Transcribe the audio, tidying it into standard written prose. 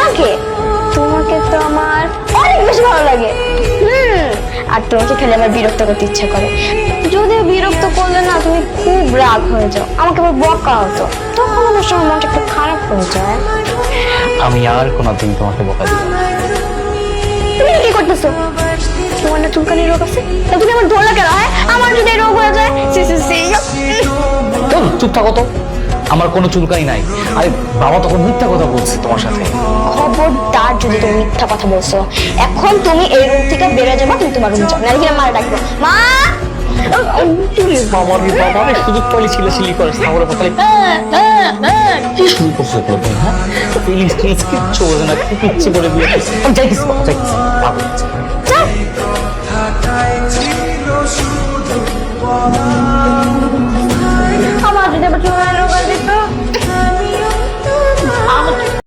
আমাকে? তোমাকে তো আমার অনেক বেশি ভালো লাগে। আর তোমাকে খেলে আমার বিরক্ত করতে ইচ্ছা করে। যদিও বিরক্ত করলে না তুমি খুব রাগ হয়ে যাও, আমাকে আবার বকা হতো, তখন আমার সময় মনটা একটু খারাপ হয়ে যায়। আমি আর কোনোদিন তোমাকে বকা দিব না। তুমি কি করতেছো? তোমার না চুলকানি রোগ আছে, তুমি আমার ধরলা কেন? হ্যাঁ, আমার যদি রোগ হয়ে যায়, চুপ থাকো তো, আমার কোনো চুলকানি নাই। আরে বাবা তখন মিথ্যা কথা বলছে তোমার সাথে। খবরদার যদি তুমি মিথ্যা কথা বলছো, এখন তুমি এই রুম থেকে বেরো যাবা, তুমি তোমার রুম যাও, নাকি মারা ডাকবো। মা বাবা সুযোগ পাইলে ছিলাছিলি করে ছাগলের পাতালে কি শুরু করছো এগুলো তুমি? হ্যাঁ, ফিলিংস কিচ্ছু বোঝে না, খুব ইচ্ছে করে দিয়ে আমি যাইতেছি যাও।